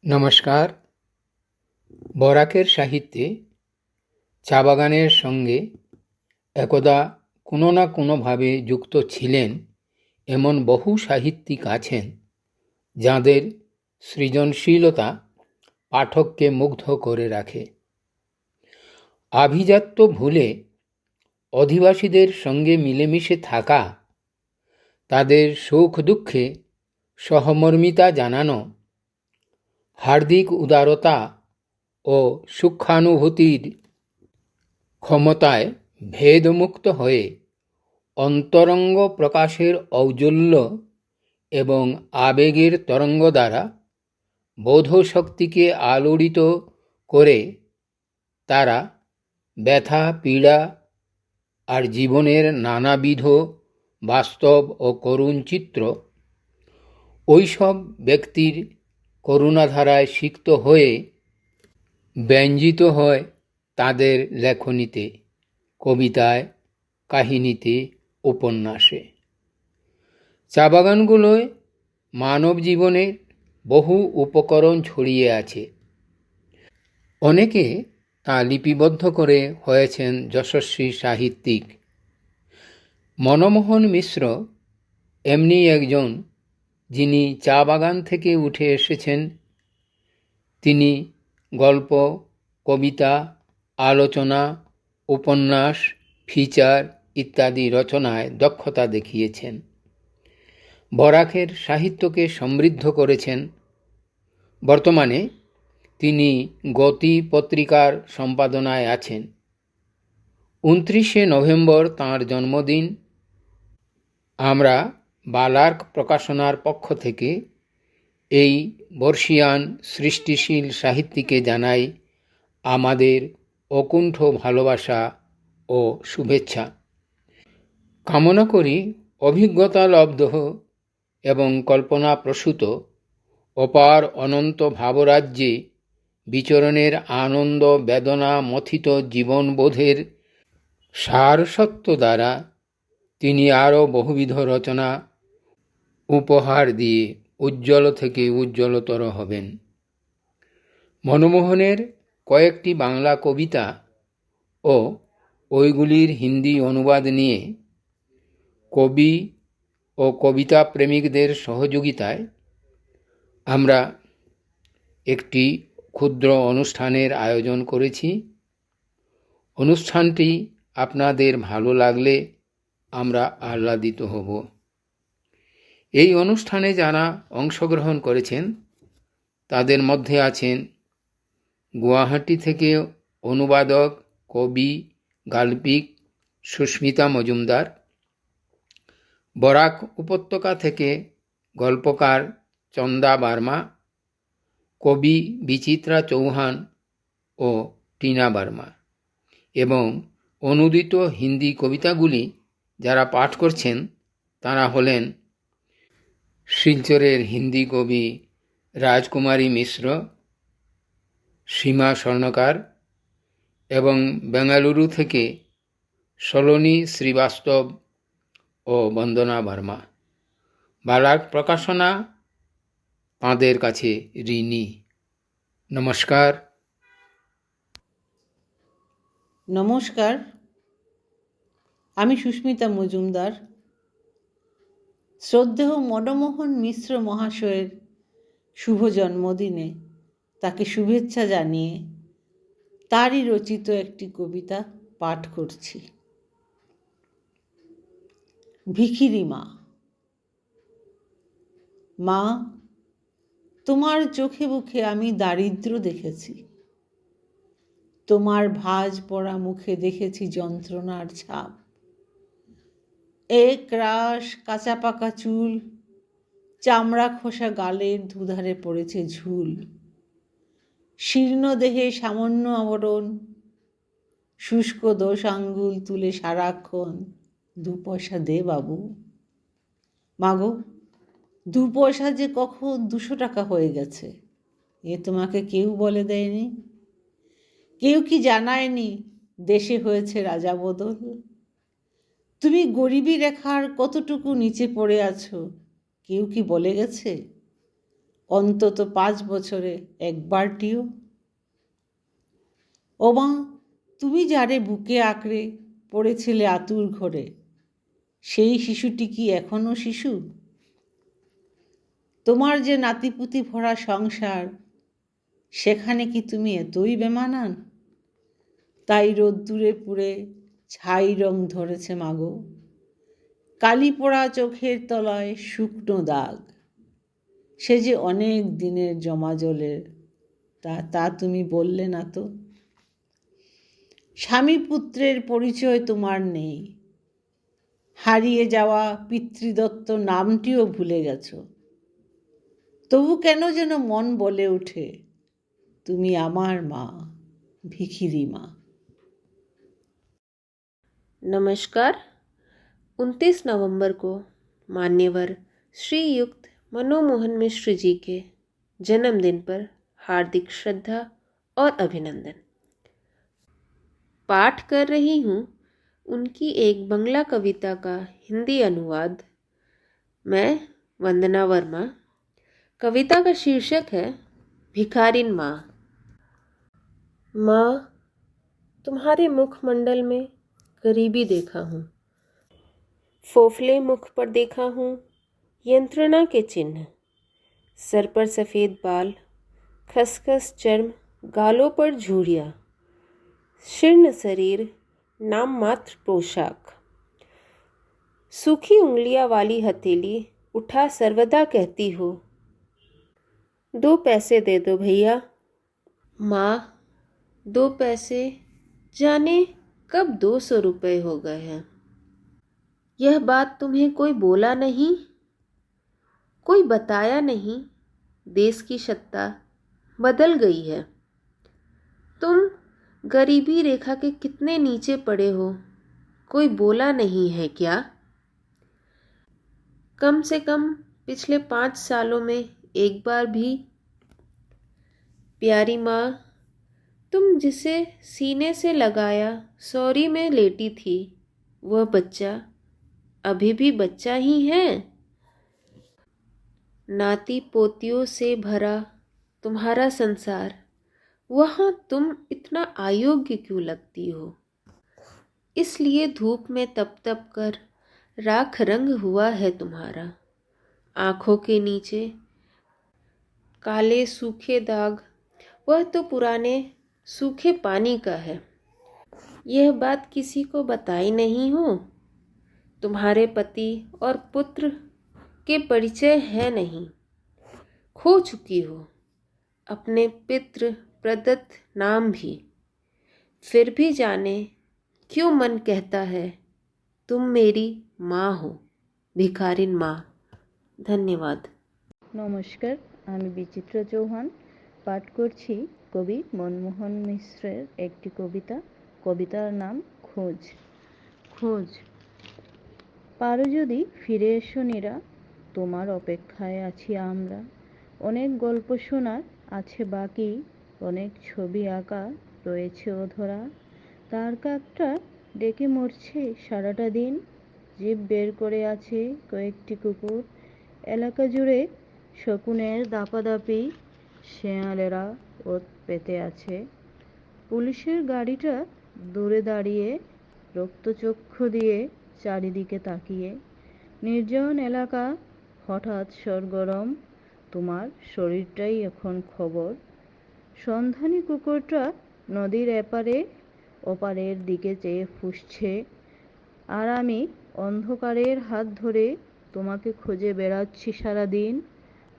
নমস্কার। বরাকের সাহিত্যে চা বাগানের সঙ্গে একদা কোনো না কোনোভাবে যুক্ত ছিলেন এমন বহু সাহিত্যিক আছেন যাঁদের সৃজনশীলতা পাঠককে মুগ্ধ করে রাখে। আভিজাত্য ভুলে অধিবাসীদের সঙ্গে মিলেমিশে থাকা, তাদের সুখ দুঃখে সহমর্মিতা জানানো, হার্দিক উদারতা ও সূক্ষ্মানুভূতির ক্ষমতায় ভেদমুক্ত হয়ে অন্তরঙ্গ প্রকাশের ঔজ্জ্বল্য এবং আবেগের তরঙ্গ দ্বারা বোধশক্তিকে আলোড়িত করে তারা ব্যথা, পীড়া আর জীবনের নানাবিধ বাস্তব ও করুণ চিত্র ওইসব ব্যক্তির করুণাধারায় সিক্ত হয়ে ব্যঞ্জিত হয় তাদের লেখনীতে, কবিতায়, কাহিনীতে, উপন্যাসে। চা বাগানগুলোয় মানব জীবনের বহু উপকরণ ছড়িয়ে আছে। অনেকে তা লিপিবদ্ধ করে হয়েছেন যশস্বী সাহিত্যিক। মনমোহন মিশ্র এমনি একজন, যিনি চা বাগান থেকে উঠে এসেছেন। তিনি গল্প, কবিতা, আলোচনা, উপন্যাস, ফিচার ইত্যাদি রচনায় দক্ষতা দেখিয়েছেন। বরাকের সাহিত্যকে সমৃদ্ধ করেছেন। বর্তমানে তিনি গতি পত্রিকার সম্পাদনায় আছেন। 29শে নভেম্বর তাঁর জন্মদিন। আমরা বালার্ক প্রকাশনার পক্ষ থেকে এই বর্ষীয়ান সৃষ্টিশীল সাহিত্যিকে জানাই আমাদের অকুণ্ঠ ভালোবাসা ও শুভেচ্ছা। কামনা করি অভিজ্ঞতা লব্ধ এবং কল্পনাপ্রসূত অপার অনন্ত ভাবরাজ্যে বিচরণের আনন্দ বেদনা মথিত জীবনবোধের সারসত্ব দ্বারা তিনি আরও বহুবিধ রচনা উপহার দিয়ে উজ্জ্বল থেকে উজ্জ্বলতর হবেন। মনমোহনের কয়েকটি বাংলা কবিতা ও ওইগুলির হিন্দি অনুবাদ নিয়ে কবি ও কবিতা প্রেমিকদের সহযোগিতায় আমরা একটি ক্ষুদ্র অনুষ্ঠানের আয়োজন করেছি। অনুষ্ঠানটি আপনাদের ভালো লাগলে আমরা আহ্লাদিত হব। এই অনুষ্ঠানে যারা অংশগ্রহণ করেছেন তাদের মধ্যে আছেন গুয়াহাটি থেকে অনুবাদক, কবি, গাল্পিক সুস্মিতা মজুমদার, বরাক উপত্যকা থেকে গল্পকার চন্দা বার্মা, কবি বিচিত্রা চৌহান ও টিনা বার্মা, এবং অনুদিত হিন্দি কবিতাগুলি যারা পাঠ করছেন তারা হলেন শিলচরের হিন্দি কবি রাজকুমারী মিশ্র, সীমা স্বর্ণকার এবং বেঙ্গালুরু থেকে সলোনী শ্রীবাস্তব ও বন্দনা বার্মা। বালার্ক প্রকাশনা তাঁদের কাছে ঋণী। নমস্কার। নমস্কার, আমি সুস্মিতা মজুমদার। শ্রদ্ধেয় মনমোহন মিশ্র মহাশয়ের শুভ জন্মদিনে তাকে শুভেচ্ছা জানিয়ে তারই রচিত একটি কবিতা পাঠ করছি। ভিখিরি মা। মা, তোমার চোখে মুখে আমি দারিদ্র্য দেখেছি, তোমার ভাঁজ পড়া মুখে দেখেছি যন্ত্রণার ছাপ। এক রাশ কাঁচা পাকা চুল, চামড়া খোসা গালের দুধারে পড়েছে ঝুল। শীর্ণ দেহে সামান্য আবরণ, শুষ্ক 10 আঙ্গুল তুলে সারাক্ষণ 2 পয়সা দে বাবু। মাগো, 2 পয়সা যে কখন 200 টাকা হয়ে গেছে, এ তোমাকে কেউ বলে দেয়নি? কেউ কি জানায়নি দেশে হয়েছে রাজা বদল? তুমি গরিবী রেখার কতটুকু নিচে পড়ে আছো, কেউ কি বলে গেছে? অন্তত 5 বছরে একবারটিও? ও মা, তুমি যারে বুকে আঁকড়ে পড়েছিলে আতুর ঘরে, সেই শিশুটি কি এখনো শিশু? তোমার যে নাতিপুতি ভরা সংসার, সেখানে কি তুমি এতই বেমানান? তাই রোদ্দুরে পুড়ে ছাই রং ধরেছে মাগো, কালি পোড়া চোখের তলায় শুকনো দাগ। সে যে অনেক দিনের জমা জলের, তা তুমি বললে না তো। স্বামী পুত্রের পরিচয় তোমার নেই, হারিয়ে যাওয়া পিতৃদত্ত নামটিও ভুলে গেছ। তবু কেন যেন মন বলে ওঠে, তুমি আমার মা, ভিখিরি মা। नमस्कार। 29 नवंबर को मान्यवर श्रीयुक्त मनमोहन मिश्र जी के जन्मदिन पर हार्दिक श्रद्धा और अभिनंदन। पाठ कर रही हूँ उनकी एक बंगला कविता का हिंदी अनुवाद। मैं वंदना वर्मा। कविता का शीर्षक है भिखारिन माँ। माँ, तुम्हारे मुखमंडल में गरीबी देखा हूँ, फोफले मुख पर देखा हूँ यंत्रणा के चिन्ह। सर पर सफ़ेद बाल, खसखस चर्म, गालों पर झुर्रियाँ, शीर्ण शरीर, नाम मात्र पोशाक। सूखी उंगलियां वाली हथेली उठा सर्वदा कहती हो, 2 पैसे दे दो भैया। माँ, 2 पैसे जाने कब 200 रुपये हो गए हैं। यह बात तुम्हें कोई बोला नहीं, कोई बताया नहीं। देश की सत्ता बदल गई है। तुम गरीबी रेखा के कितने नीचे पड़े हो, कोई बोला नहीं है क्या? कम से कम पिछले 5 सालों में एक बार भी? प्यारी माँ, तुम जिसे सीने से लगाया सौरी में लेटी थी, वह बच्चा अभी भी बच्चा ही है। नाती पोतियों से भरा तुम्हारा संसार, वहाँ तुम इतना अयोग्य क्यों लगती हो? इसलिए धूप में तप तप कर राख रंग हुआ है तुम्हारा। आँखों के नीचे काले सूखे दाग, वह तो पुराने सूखे पानी का है। यह बात किसी को बताई नहीं हो। तुम्हारे पति और पुत्र के परिचय है नहीं। खो चुकी हो अपने पितृ प्रदत्त नाम भी। फिर भी जाने क्यों मन कहता है, तुम मेरी माँ हो, भिखारिन माँ। धन्यवाद। নমস্কার, আমি বিচিত্রা চৌহান পাঠ করছি কবি মনমোহন মিশ্রের একটি কবিতা। কবিতার নাম খোঁজ। খোঁজ। পারো যদি ফিরে এসো নীরা, তোমার অপেক্ষায় আছি আমরা। অনেক গল্প শোনার আছে বাকি, অনেক ছবি আঁকা রয়েছে অধরা। তার কাকটা ডেকে মরছে সারাটা দিন, জিভ বের করে আছে কয়েকটি কুকুর। এলাকা জুড়ে শকুনের দাপাদাপি, শেয়ালেরা ওত পেতে আছে। পুলিশের গাড়িটা দূরে দাঁড়িয়ে রক্তচক্ষু দিয়ে চারিদিকে তাকিয়ে। নির্জন এলাকা হঠাৎ সরগরম, তোমার শরীরটাই এখন খবর। সন্ধানী কুকুরটা নদীর এপারে ওপারের দিকে চেয়ে ফুঁসছে, আর আমি অন্ধকারের হাত ধরে তোমাকে খুঁজে বেড়াচ্ছি সারাদিন।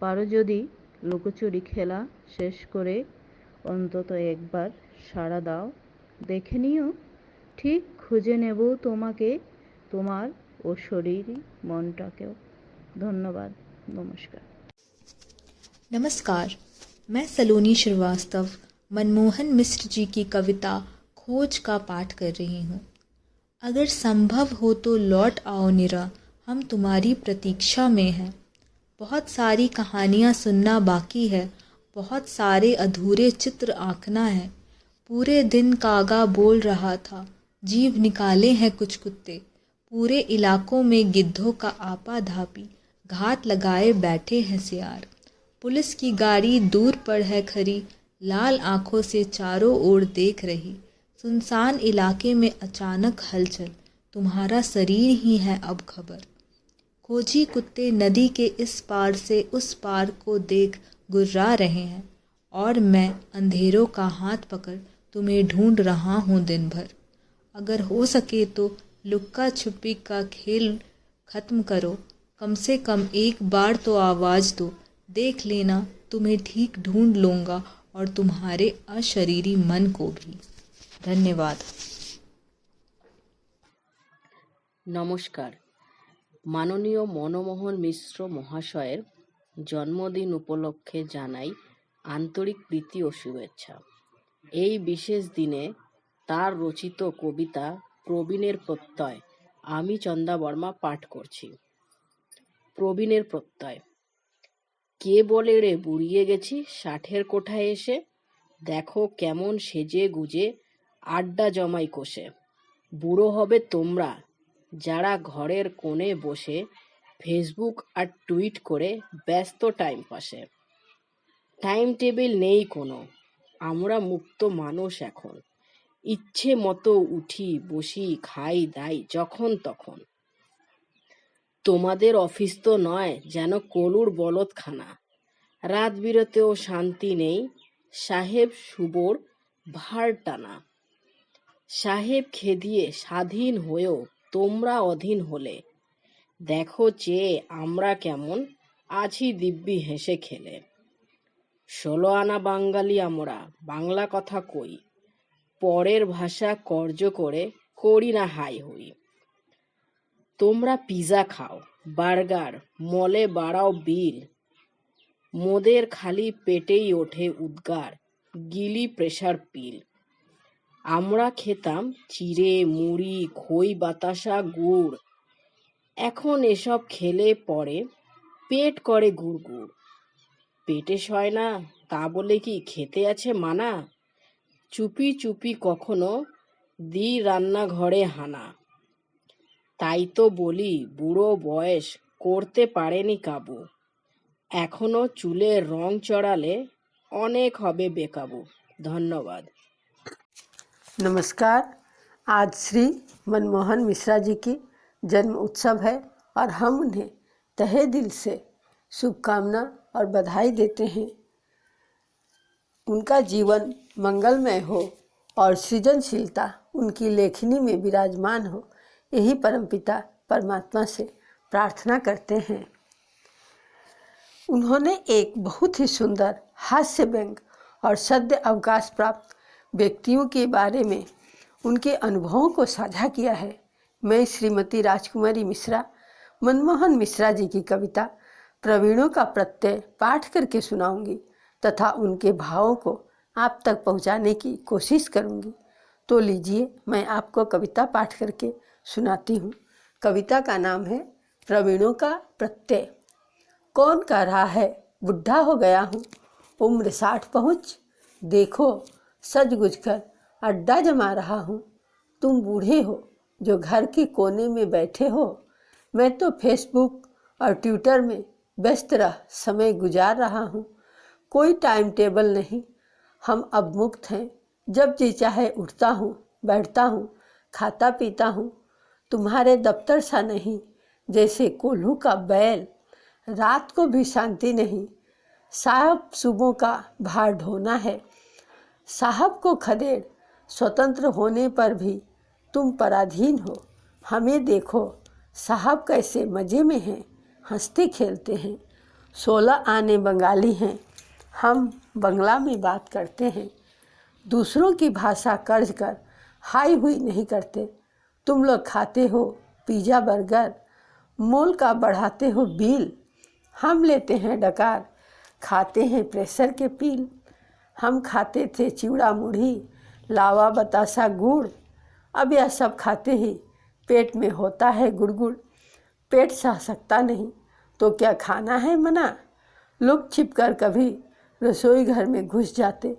পারো যদি লুকোচুরি খেলা শেষ করে অন্তত একবার সাড়া দাও, দেখে নিও ঠিক খুঁজে নেব তোমাকে, তোমার ও শরীর মনটাকেও। ধন্যবাদ, নমস্কার। नमस्कार, मैं सलोनी श्रीवास्तव मनमोहन मिश्र जी की कविता खोज का पाठ कर रही हूँ। अगर संभव हो तो लौट आओ निरा, हम तुम्हारी प्रतीक्षा में हैं। बहुत सारी कहानियाँ सुनना बाकी है, बहुत सारे अधूरे चित्र आंकना है। पूरे दिन कागा बोल रहा था, जीभ निकाले हैं कुछ कुत्ते। पूरे इलाकों में गिद्धों का आपा धापी, घात लगाए बैठे हैं सियार। पुलिस की गाड़ी दूर पर है खड़ी, लाल आंखों से चारों ओर देख रही। सुनसान इलाके में अचानक हलचल, तुम्हारा शरीर ही है अब खबर। खोजी कुत्ते नदी के इस पार से उस पार को देख गुर्रा रहे हैं, और मैं अंधेरों का हाथ पकड़ तुम्हें ढूंढ रहा हूँ दिन भर। अगर हो सके तो लुक्का छुपी का खेल खत्म करो, कम से कम एक बार तो आवाज़ दो, देख लेना तुम्हें ठीक ढूंढ लूँगा और तुम्हारे अशरीरी मन को भी। धन्यवाद। নমস্কার। মাননীয় মনমোহন মিশ্র মহাশয়ের জন্মদিন উপলক্ষে জানাই আন্তরিক প্রীতি ও শুভেচ্ছা। এই বিশেষ দিনে তার রচিত কবিতা প্রবীণের প্রত্যয় আমি চন্দা বর্মা পাঠ করছি। প্রবীণের প্রত্যয়। কে বলে রে বুড়িয়ে গেছি 60-এর কোঠায় এসে, দেখো কেমন সেজে গুজে আড্ডা জমাই কষে। বুড়ো হবে তোমরা যারা ঘরের কোণে বসে ফেসবুক আর টুইট করে ব্যস্ত টাইম পাসে। টাইম টেবিল নেই কোনো, আমরা মুক্ত মানুষ এখন, ইচ্ছে মতো উঠি বসি খাই দাই যখন তখন। তোমাদের অফিস তো নয় যেন কলুর বলদখানা, রাত বিরতেও শান্তি নেই, সাহেব সুবোর ভার টানা। সাহেব খেদিয়ে স্বাধীন হয়েও তোমরা অধীন হলে, দেখো চেয়ে আমরা কেমন আছি দিব্যি হেসে খেলে। 16 আনা বাঙালি আমরা, বাংলা কথা কই, পরের ভাষা কর্য করে করি না হাই হই। তোমরা পিজা খাও, বার্গার, মলে বাড়াও বিল, মোদের খালি পেটেই ওঠে উদ্গার, গিলি প্রেসার পিল। আমরা খেতাম চিড়ে মুড়ি খই বাতাসা গুড়, এখন এসব খেলে পরে পেট করে গুড়গুড়। পেটে সয় না তা বলে কি খেতে আছে মানা, চুপি চুপি কখনো দি রান্নাঘরে হানা। তাই তো বলি বুড়ো বয়স করতে পারেনি কাবু, এখনো চুলের রং চড়ালে অনেক হবে বেকাবু। ধন্যবাদ। नमस्कार। आज श्री मनमोहन मिश्रा जी की जन्म उत्सव है और हम उन्हें तहे दिल से शुभकामना और बधाई देते हैं। उनका जीवन मंगलमय हो और सृजनशीलता उनकी लेखनी में विराजमान हो, यही परमपिता परमात्मा से प्रार्थना करते हैं। उन्होंने एक बहुत ही सुंदर हास्य व्यंग और सद्य अवकाश प्राप्त व्यक्तियों के बारे में उनके अनुभवों को साझा किया है। मैं श्रीमती राजकुमारी मिश्रा मनमोहन मिश्रा जी की कविता प्रवीणों का प्रत्यय पाठ करके सुनाऊंगी तथा उनके भावों को आप तक पहुंचाने की कोशिश करूंगी। तो लीजिए मैं आपको कविता पाठ करके सुनाती हूँ। कविता का नाम है प्रवीणों का प्रत्यय। कौन कह रहा है बुढ़ा हो गया हूँ, उम्र 60 पहुँच, देखो सज गुज कर अड्डा जमा रहा हूँ। तुम बूढ़े हो जो घर के कोने में बैठे हो, मैं तो फेसबुक और ट्विटर में व्यस्त रह समय गुजार रहा हूँ। कोई टाइम टेबल नहीं, हम अब मुक्त हैं, जब जी चाहे उठता हूँ बैठता हूँ खाता पीता हूँ। तुम्हारे दफ्तर सा नहीं जैसे कोल्हू का बैल, रात को भी शांति नहीं, साहब सुबह का भार ढोना है। साहब को खदेड़ स्वतंत्र होने पर भी तुम पराधीन हो। हमें देखो साहब कैसे मज़े में हैं, हंसते खेलते हैं। 16 आने बंगाली हैं, हम बंगला में बात करते हैं। दूसरों की भाषा कर्ज कर हाई हुई नहीं करते। तुम लोग खाते हो पिज़्ज़ा बर्गर, मोल का बढ़ाते हो बिल, हम लेते हैं डकार, खाते हैं प्रेशर के पील। हम खाते थे चिवड़ा मुढ़ी लावा बतासा गुड़, अब यह सब खाते ही पेट में होता है गुड़गुड़। पेट सह सकता नहीं तो क्या खाना है मना, लुक छिप कर कभी रसोई घर में घुस जाते।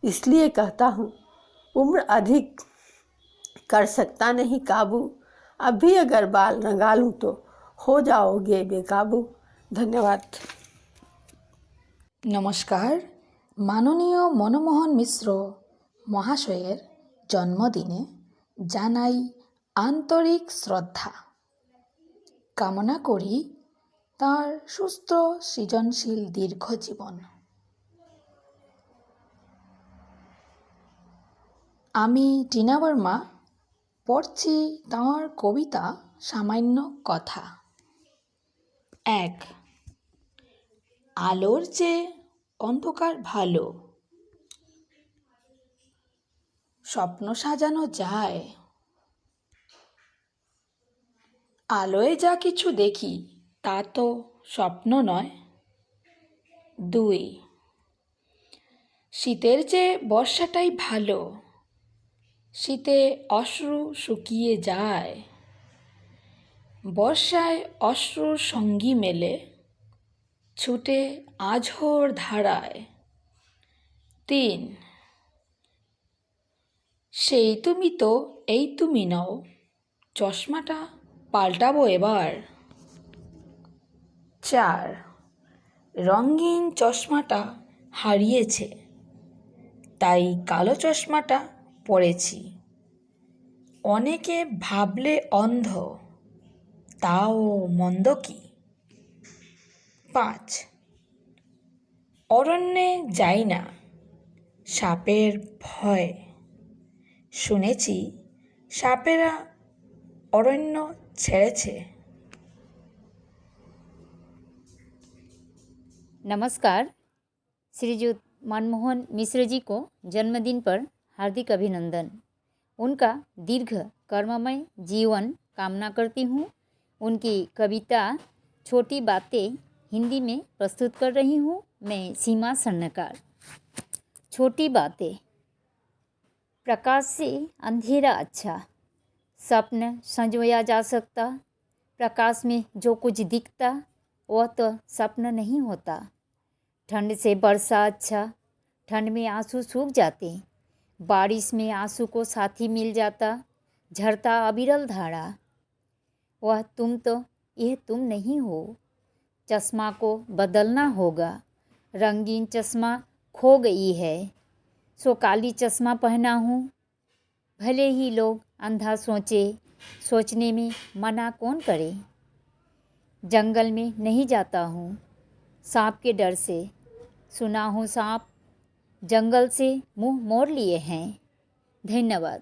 इसलिए कहता हूँ उम्र अधिक कर सकता नहीं काबू, अभी अगर बाल रंगा लूँ तो हो जाओगे बेकाबू। धन्यवाद। নমস্কার। মাননীয় মনমোহন মিশ্র মহাশয়ের জন্মদিনে জানাই আন্তরিক শ্রদ্ধা। কামনা করি তার সুস্থ সৃজনশীল দীর্ঘ জীবন। আমি টিনা বর্মা পড়ছি তাঁর কবিতা সামান্য কথা। 1. আলোর চেয়ে অন্ধকার ভালো, স্বপ্ন সাজানো যায়। আলোয় যা কিছু দেখি তা তো স্বপ্ন নয়। 2. শীতের চেয়ে বর্ষাটাই ভালো, শীতে অশ্রু শুকিয়ে যায়, বর্ষায় অশ্রুর সঙ্গী মেলে ছুটে আঝোর ধারায়। 3. সেই তুমি তো এই তুমি নও, চশমাটা পাল্টাবো এবার। 4. রঙিন চশমাটা হারিয়েছে, তাই কালো চশমাটা পরেছি। অনেকে ভাবলে অন্ধ, তাও মন্দ কি। 5. অরণ্যে যাই না, সাপের ভয়, শুনেছি সাপেরা অরণ্য ছেড়েছে। नमस्कार। श्रीयुत मनमोहन मिश्र जी को जन्मदिन पर हार्दिक अभिनंदन। उनका दीर्घ कर्ममय जीवन कामना करती हूँ। उनकी कविता छोटी बातें हिंदी में प्रस्तुत कर रही हूँ। मैं सीमा स्वर्णकार। छोटी बातें। प्रकाश से अंधेरा अच्छा, स्वप्न संजोया जा सकता। प्रकाश में जो कुछ दिखता वह तो स्वप्न नहीं होता। ठंड से वर्षा अच्छा, ठंड में आंसू सूख जाते, बारिश में आंसू को साथी मिल जाता, झरता अविरल धारा। वह तुम तो यह तुम नहीं हो, चश्मा को बदलना होगा। रंगीन चश्मा खो गई है, सो काली चश्मा पहना हूँ। भले ही लोग अंधा सोचे, सोचने में मना कौन करे। जंगल में नहीं जाता हूँ सांप के डर से, सुना हूँ सांप जंगल से मुंह मोड़ लिए हैं। धन्यवाद।